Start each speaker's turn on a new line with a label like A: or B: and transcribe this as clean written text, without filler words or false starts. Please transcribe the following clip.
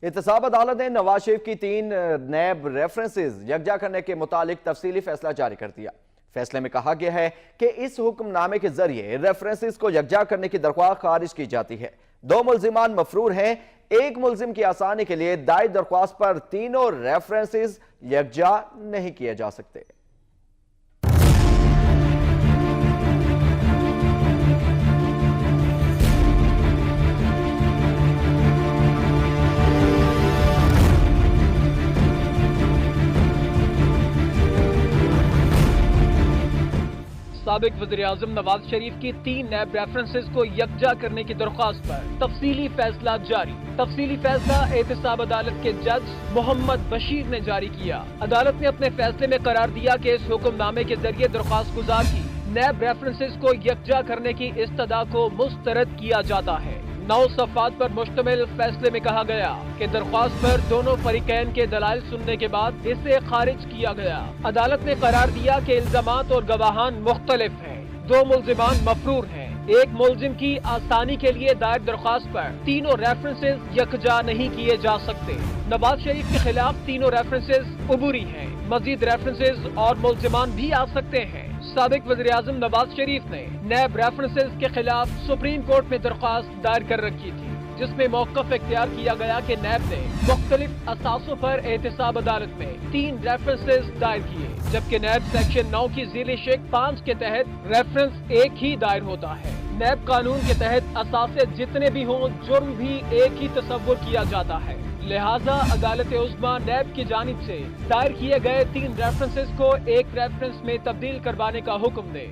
A: احتساب عدالت نے نواز شریف کی 3 نیب ریفرنسز یکجا کرنے کے متعلق تفصیلی فیصلہ جاری کر دیا۔ فیصلے میں کہا گیا ہے کہ اس حکم نامے کے ذریعے ریفرنسز کو یکجا کرنے کی درخواست خارج کی جاتی ہے۔ 2 ملزمان مفرور ہیں۔ ایک ملزم کی آسانی کے لیے دائر درخواست پر تینوں ریفرنسز یکجا نہیں کیے جا سکتے۔
B: سابق وزیراعظم نواز شریف کی 3 نیب ریفرنسز کو یکجا کرنے کی درخواست پر تفصیلی فیصلہ جاری۔ تفصیلی فیصلہ احتساب عدالت کے جج محمد بشیر نے جاری کیا۔ عدالت نے اپنے فیصلے میں قرار دیا کہ اس حکم نامے کے ذریعے درخواست گزار کی نیب ریفرنسز کو یکجا کرنے کی استدعا کو مسترد کیا جاتا ہے۔ 9 صفحات پر مشتمل فیصلے میں کہا گیا کہ درخواست پر دونوں فریقین کے دلائل سننے کے بعد اسے خارج کیا گیا۔ عدالت نے قرار دیا کہ الزامات اور گواہان مختلف ہیں۔ 2 ملزمان مفرور ہیں۔ ایک ملزم کی آسانی کے لیے دائر درخواست پر تینوں ریفرنسز یکجا نہیں کیے جا سکتے۔ نواز شریف کے خلاف تینوں ریفرنسز عبوری ہیں۔ مزید ریفرنسز اور ملزمان بھی آ سکتے ہیں۔ سابق وزیراعظم نواز شریف نے نیب ریفرنسز کے خلاف سپریم کورٹ میں درخواست دائر کر رکھی تھی، جس میں موقف اختیار کیا گیا کہ نیب نے مختلف اثاثوں پر احتساب عدالت میں 3 ریفرنسز دائر کیے، جبکہ نیب سیکشن 9 کی ذیلی شق 5 کے تحت ریفرنس ایک ہی دائر ہوتا ہے۔ نیب قانون کے تحت اثاثے جتنے بھی ہوں جرم بھی ایک ہی تصور کیا جاتا ہے، لہٰذا عدالت عظمیٰ نیب کی جانب سے دائر کیے گئے 3 ریفرنسز کو ایک ریفرنس میں تبدیل کروانے کا حکم دے۔